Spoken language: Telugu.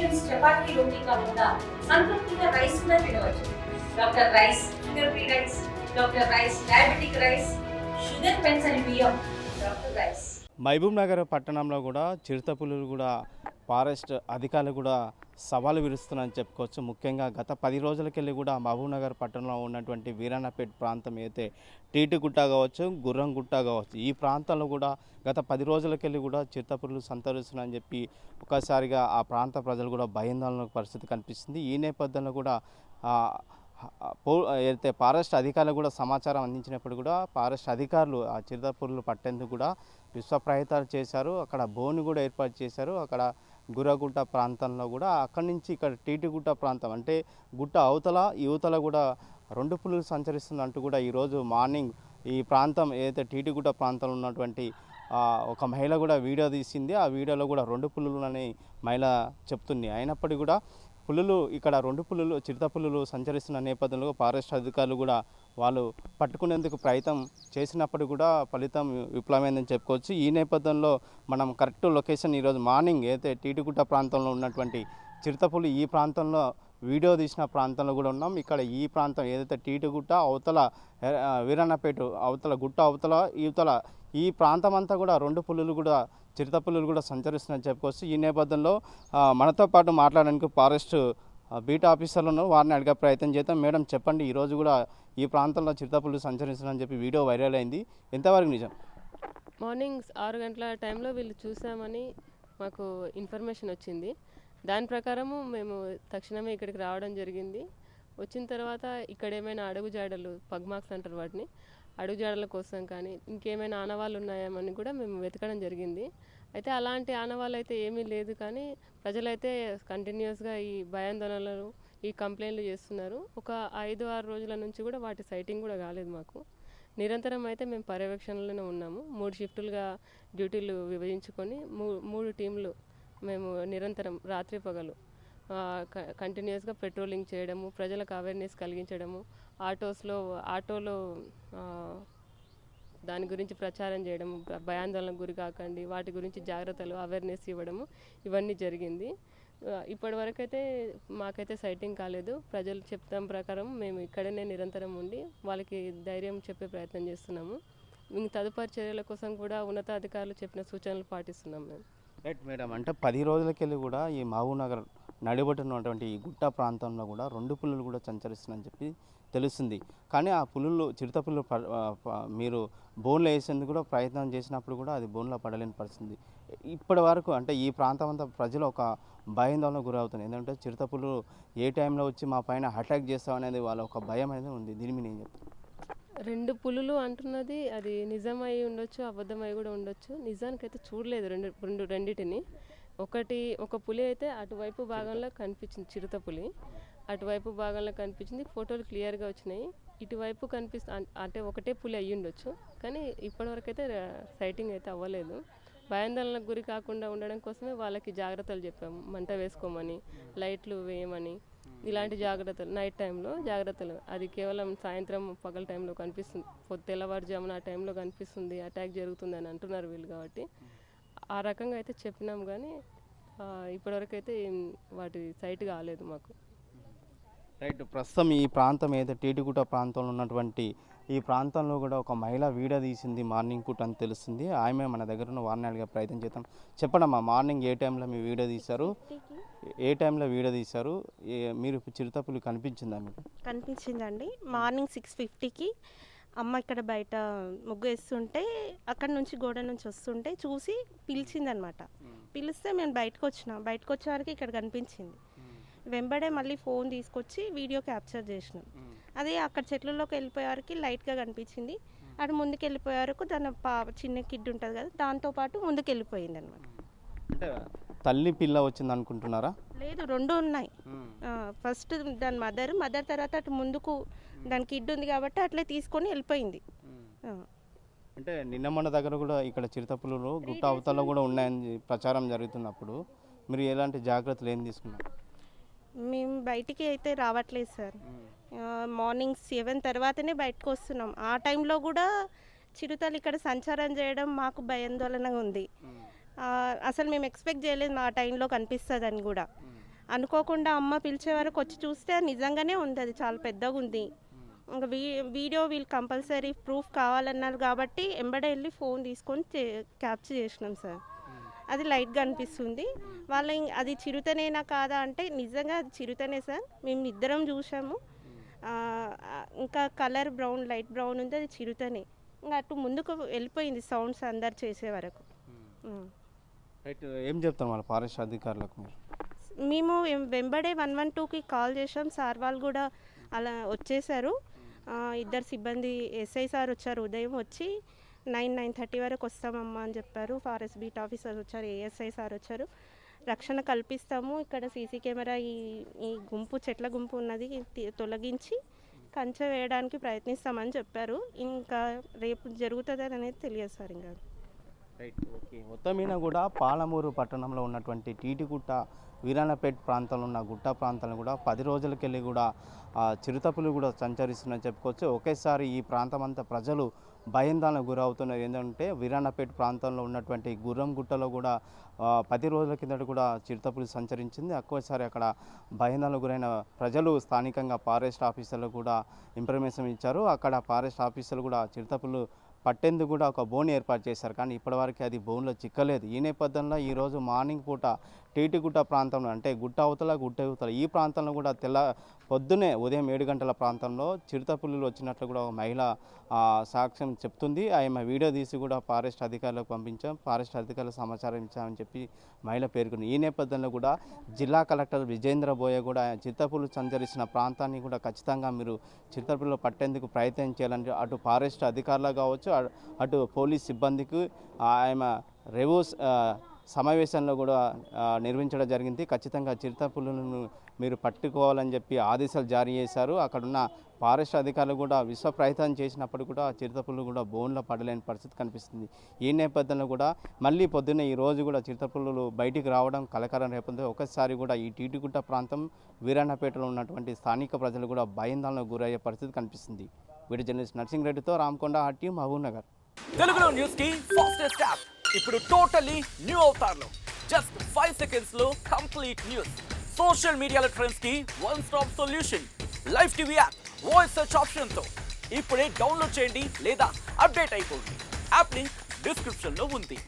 టిఫిన్స్ చపాతీ రోటీ కాకుండా సంతృప్తిగా రైస్ కూడా తినవచ్చు. Doctor rice, sugar free rice, doctor rice, diabetic rice, sugar పెంచని బియ్యం, డాక్టర్ రైస్. మహబూబ్ నగర్ పట్టణంలో కూడా చిరుతపులులు కూడా ఫారెస్ట్ అధికారులు కూడా సవాలు విరుస్తున్నారని చెప్పుకోవచ్చు. ముఖ్యంగా గత 10 రోజులకెళ్ళి కూడా మహబూబ్ నగర్ పట్టణంలో ఉన్నటువంటి వీరన్నపేట ప్రాంతం అయితే టీటిగుట్ట కావచ్చు, గుర్రంగుట్ట కావచ్చు, ఈ ప్రాంతంలో కూడా గత 10 రోజులకెళ్ళి కూడా చిరుతపులులు సంతరిస్తున్నారని చెప్పి ఒక్కసారిగా ఆ ప్రాంత ప్రజలు కూడా భయాందోళన పరిస్థితి కనిపిస్తుంది. ఈ నేపథ్యంలో కూడా అయితే ఫారెస్ట్ అధికారులు కూడా సమాచారం అందించినప్పుడు కూడా ఫారెస్ట్ అధికారులు ఆ చిరుతపులులు పట్టేందుకు కూడా విశ్వ ప్రయత్నాలు చేశారు. అక్కడ బోను కూడా ఏర్పాటు చేశారు. అక్కడ గుర్రగుట్ట ప్రాంతంలో కూడా అక్కడి నుంచి ఇక్కడ టీటిగుట్ట ప్రాంతం అంటే గుట్ట అవతల యువతల కూడా 2 పులులు సంచరిస్తుందంటూ కూడా ఈరోజు మార్నింగ్ ఈ ప్రాంతం ఏదైతే టీటిగుట్ట ప్రాంతంలో ఉన్నటువంటి ఒక మహిళ కూడా వీడియో తీసింది. ఆ వీడియోలో కూడా 2 పులులని మహిళ చెప్తుంది. అయినప్పటికీ కూడా పులులు ఇక్కడ 2 పులులు చిరుతపులులు సంచరిస్తున్న నేపథ్యంలో ఫారెస్ట్ అధికారులు కూడా వాళ్ళు పట్టుకునేందుకు ప్రయత్నం చేసినప్పుడు కూడా ఫలితం విఫలమైందని చెప్పుకోవచ్చు. ఈ నేపథ్యంలో మనం కరెక్ట్ లొకేషన్ ఈరోజు మార్నింగ్ అయితే టీటిగుట్ట ప్రాంతంలో ఉన్నటువంటి చిరుతపులు ఈ ప్రాంతంలో వీడియో తీసిన ప్రాంతంలో కూడా ఉన్నాం. ఇక్కడ ఈ ప్రాంతం ఏదైతే టీటిగుట్ట అవతల వీరన్నపేట అవతల గుట్ట అవతల యువతల ఈ ప్రాంతం అంతా కూడా 2 పులులు కూడా చిరుతపులులు కూడా సంచరిస్తున్నాయని చెప్పుకోవచ్చు. ఈ నేపథ్యంలో మనతో పాటు మాట్లాడడానికి ఫారెస్ట్ బీట్ ఆఫీసర్లను వారిని అడిగే ప్రయత్నం చేద్దాం. మేడం చెప్పండి, ఈరోజు కూడా ఈ ప్రాంతంలో చిరుతపులులు సంచరిస్తున్నాయని చెప్పి వీడియో వైరల్ అయింది, ఎంతవరకు నిజం? మార్నింగ్ 6 గంటల టైంలో వీళ్ళు చూసామని మాకు ఇన్ఫర్మేషన్ వచ్చింది. దాని ప్రకారము మేము తక్షణమే ఇక్కడికి రావడం జరిగింది. వచ్చిన తర్వాత ఇక్కడ ఏమైనా అడుగుజాడలు పగ్మార్క్స్ అంటారు వాటిని, అడుగుజాడల కోసం కానీ ఇంకేమైనా ఆనవాళ్ళు ఉన్నాయేమని కూడా మేము వెతకడం జరిగింది. అయితే అలాంటి ఆనవాళ్ళు అయితే ఏమీ లేదు, కానీ ప్రజలైతే కంటిన్యూస్గా ఈ భయాందోళనలు ఈ కంప్లైంట్లు చేస్తున్నారు. ఒక 5-6 రోజుల నుంచి కూడా వాటి సైటింగ్ కూడా కాలేదు మాకు. నిరంతరం అయితే మేము పర్యవేక్షణలోనే ఉన్నాము. 3 షిఫ్టులుగా డ్యూటీలు విభజించుకొని 3 టీంలు మేము నిరంతరం రాత్రి పగలు కంటిన్యూస్గా పెట్రోలింగ్ చేయడము, ప్రజలకు అవేర్నెస్ కలిగించడము, ఆటోలో దాని గురించి ప్రచారం చేయడము, భయాందోళనకు గురి కాకండి, వాటి గురించి జాగ్రత్తలు అవేర్నెస్ ఇవ్వడము, ఇవన్నీ జరిగింది. ఇప్పటివరకు అయితే మాకైతే సైటింగ్ కాలేదు. ప్రజలు చెప్తాం ప్రకారం మేము ఇక్కడనే నిరంతరం ఉండి వాళ్ళకి ధైర్యం చెప్పే ప్రయత్నం చేస్తున్నాము. తదుపరి చర్యల కోసం కూడా ఉన్నతాధికారులు చెప్పిన సూచనలు పాటిస్తున్నాం మేము. రైట్ మేడం, అంటే 10 రోజులకెళ్ళి కూడా ఈ మహబూబ్ నగర్ నడిబొట్టున్నటువంటి ఈ గుట్ట ప్రాంతంలో కూడా 2 పులులు కూడా సంచరిస్తున్నాయని చెప్పి తెలుస్తుంది. కానీ ఆ పులులు చిరుతపులు మీరు బోన్లో వేసేందుకు కూడా ప్రయత్నం చేసినప్పుడు కూడా అది బోన్లో పడలేని పరిస్థితి. ఇప్పటి వరకు అంటే ఈ ప్రాంతం అంతా ప్రజలు ఒక భయాందోళనకు గురవుతుంది. ఎందుకంటే చిరుతపులు ఏ టైంలో వచ్చి మా పైన అటాక్ చేస్తామనేది వాళ్ళ ఒక భయం అనేది ఉంది. దీని మీద ఏం చెప్తారు? 2 పులులు అంటున్నది అది నిజమై ఉండొచ్చు, అబద్ధమై కూడా ఉండొచ్చు. నిజానికైతే చూడలేదు రెండింటిని. ఒక పులి అయితే అటువైపు భాగంలో కనిపించింది, చిరుత పులి అటువైపు భాగంలో కనిపించింది. ఫోటోలు క్లియర్గా వచ్చినాయి. ఇటువైపు అంటే ఒకటే పులి అయ్యి ఉండొచ్చు, కానీ ఇప్పటివరకు అయితే సైటింగ్ అయితే అవ్వలేదు. భయాందోళనకు గురి కాకుండా ఉండడం కోసమే వాళ్ళకి జాగ్రత్తలు చెప్పాము. మంట వేసుకోమని, లైట్లు వేయమని, ఇలాంటి జాగ్రత్తలు నైట్ టైంలో జాగ్రత్తలు. అది కేవలం సాయంత్రం పగల టైంలో కనిపిస్తుంది, తెల్లవారుజామున ఆ టైంలో కనిపిస్తుంది, అటాక్ జరుగుతుంది అని అంటున్నారు వీళ్ళు. కాబట్టి ఆ రకంగా అయితే చెప్పినాం, కానీ ఇప్పటివరకు అయితే వాటి సైట్ కాలేదు మాకు. రైట్, ప్రస్తుతం ఈ ప్రాంతం ఏదైతే టీటిగుట్ట ప్రాంతంలో ఉన్నటువంటి ఈ ప్రాంతంలో కూడా ఒక మహిళ వీడియో తీసింది మార్నింగ్ పూట అని తెలుస్తుంది. ఆమె మన దగ్గర ఉన్న వారిని అడిగే ప్రయత్నం చేద్దాం. చెప్పండమ్మా, మార్నింగ్ ఏ టైంలో మీ వీడియో తీశారు, ఏ టైంలో వీడియో తీశారు, మీరు చిరుతపులు కనిపించిందా మీకు? కనిపించిందండి. మార్నింగ్ 6:50కి అమ్మ ఇక్కడ బయట ముగ్గు వేస్తుంటే అక్కడ నుంచి గోడ నుంచి వస్తుంటే చూసి పిలిచిందనమాట. పిలిస్తే మేము బయటకు వచ్చేవరకు ఇక్కడ కనిపించింది. వెంబడే మళ్ళీ ఫోన్ తీసుకొచ్చి వీడియో క్యాప్చర్ చేసినాం. అది అక్కడ చెట్లలోకి వెళ్ళిపోయేవారికి లైట్గా కనిపించింది. అటు ముందుకు వెళ్ళిపోయే వరకు దాని చిన్న కిడ్ ఉంటుంది కదా, దాంతోపాటు ముందుకు వెళ్ళిపోయింది అనమాట. అంటే తల్లి పిల్ల వచ్చింది అనుకుంటున్నారా? లేదు, 2 ఉన్నాయి. ఫస్ట్ దాని మదర్ తర్వాత అటు ముందుకు దాని కిడ్ ఉంది కాబట్టి అట్లే తీసుకొని వెళ్ళిపోయింది. అంటే నిన్న మొన్న దగ్గర కూడా ఇక్కడ చిరుతపులు గుట్ట అవతల కూడా ఉన్నాయని ప్రచారం జరుగుతున్నప్పుడు మీరు ఎలాంటి జాగ్రత్తలు ఏం తీసుకున్నారు? మేము బయటికి అయితే రావట్లేదు సార్. మార్నింగ్ 7 తర్వాతనే బయటకు వస్తున్నాం. ఆ టైంలో కూడా చిరుతలు ఇక్కడ సంచారం చేయడం మాకు భయాందోళనగా ఉంది. అసలు మేము ఎక్స్పెక్ట్ చేయలేదు మా టైంలో కనిపిస్తుందని కూడా. అనుకోకుండా అమ్మ పిలిచే వరకు వచ్చి చూస్తే నిజంగానే ఉంది, అది చాలా పెద్దగా ఉంది. ఇంకా వీడియో వీళ్ళు కంపల్సరీ ప్రూఫ్ కావాలన్నారు కాబట్టి ఎంబడే వెళ్ళి ఫోన్ తీసుకొని క్యాప్చర్ చేసినాం సార్. అది లైట్గా అనిపిస్తుంది. అది చిరుతనేనా కాదా అంటే నిజంగా అది చిరుతనే సార్. మేము ఇద్దరం చూసాము. ఇంకా కలర్ బ్రౌన్, లైట్ బ్రౌన్ ఉంది, అది చిరుతనే. ఇంకా అటు ముందుకు వెళ్ళిపోయింది సౌండ్స్ అందరు చేసే వరకు. రైట్, ఏం చెప్తాం వాళ్ళ ఫారెస్ట్ అధికారులకు మీరు? మేము వెంబడే 112కి కాల్ చేసాం. సార్ వాళ్ళు కూడా అలా వచ్చేసారు. ఇద్దరు సిబ్బంది ఎస్ఐ సార్ వచ్చారు, ఉదయం వచ్చి 9:30 వరకు వస్తామమ్మా అని చెప్పారు. ఫారెస్ట్ బీట్ ఆఫీసర్ వచ్చారు, ఏఎస్ఐ సార్ వచ్చారు. రక్షణ కల్పిస్తాము, ఇక్కడ సీసీ కెమెరా ఈ చెట్ల గుంపు ఉన్నది తొలగించి కంచె వేయడానికి ప్రయత్నిస్తామని చెప్పారు. ఇంకా రేపు జరుగుతుంది అనేది తెలియదు సార్. ఇంకా రైట్, ఓకే. మొత్తం మీద కూడా పాలమూరు పట్టణంలో ఉన్నటువంటి టీటిగుట్ట, వీరాణపేట్ ప్రాంతంలో ఉన్న గుట్ట ప్రాంతాలను కూడా 10 రోజులకెళ్ళి కూడా చిరుతపులు కూడా సంచరిస్తున్నాయని చెప్పుకోవచ్చు. ఒకేసారి ఈ ప్రాంతం అంతా ప్రజలు భయాందోళనకు గురవుతున్నారు. ఏంటంటే వీరాణపేట ప్రాంతంలో ఉన్నటువంటి గుర్రం గుట్టలో కూడా 10 రోజుల కిందట కూడా చిరుతపులు సంచరించింది. ఒక్కోసారి అక్కడ భయాందోళనకు గురైన ప్రజలు స్థానికంగా ఫారెస్ట్ ఆఫీసర్లు కూడా ఇన్ఫర్మేషన్ ఇచ్చారు. అక్కడ ఫారెస్ట్ ఆఫీసర్లు కూడా చిరుతపులు పట్టేందుకు కూడా ఒక బోన్ ఏర్పాటు చేశారు, కానీ ఇప్పటివరకు అది బోన్లో చిక్కలేదు. ఈ నేపథ్యంలో ఈరోజు మార్నింగ్ పూట టీటిగుట్ట ప్రాంతంలో, అంటే గుట్ట అవతల గుట్ట అవతల ఈ ప్రాంతంలో కూడా పొద్దునే ఉదయం 7 గంటల ప్రాంతంలో చిరుతపులులు వచ్చినట్లు కూడా ఒక మహిళ సాక్ష్యం చెప్తుంది. ఆమె వీడియో తీసి కూడా ఫారెస్ట్ అధికారులకు పంపించాం, ఫారెస్ట్ అధికారులకు సమాచారం ఇచ్చామని చెప్పి మహిళ పేర్కొంది. ఈ నేపథ్యంలో కూడా జిల్లా కలెక్టర్ విజేంద్ర బోయ కూడా చిరుతపులు సంచరిస్తున్న ప్రాంతాన్ని కూడా ఖచ్చితంగా మీరు చిరుతపులు పట్టేందుకు ప్రయత్నం చేయాలని అటు ఫారెస్ట్ అధికారులు కావచ్చు, అటు పోలీస్ సిబ్బందికి ఆమె రెవోస్ సమావేశంలో కూడా నిర్వహించడం జరిగింది. ఖచ్చితంగా చిరుతపులులను మీరు పట్టుకోవాలని చెప్పి ఆదేశాలు జారీ చేశారు. అక్కడున్న ఫారెస్ట్ అధికారులు కూడా విశ్వ ప్రయత్నం చేసినప్పుడు కూడా చిరుతపులు కూడా బోన్లో పడలేని పరిస్థితి కనిపిస్తుంది. ఈ నేపథ్యంలో కూడా మళ్ళీ పొద్దున్న ఈ రోజు కూడా చిరుతపులు బయటికి రావడం కలకలం రేపుంది. ఒకసారి కూడా ఈ టీటిగుట్ట ప్రాంతం, వీరాణపేటలో ఉన్నటువంటి స్థానిక ప్రజలు కూడా భయాందోళనకు గురయ్యే పరిస్థితి కనిపిస్తుంది. వీడియో జర్నలిస్ట్ నర్సింగ్ రెడ్డితో రామకొండ, ఆర్టీ, మహబూబ్ నగర్. తెలుగులో న్యూస్ కి ఫాస్టెస్ట్ యాప్ ఇప్పుడు టోటల్లీ న్యూ అవతార్లో జస్ట్ 5 seconds లో కంప్లీట్ న్యూస్. సోషల్ మీడియాలో ట్రెండ్స్ కి one stop solution. Live TV app voice search option తో ఇప్పుడే డౌన్లోడ్ చేయండి లేదా అప్డేట్ అయిపోండి. యాప్ లింక్ డిస్క్రిప్షన్ లో ఉంది.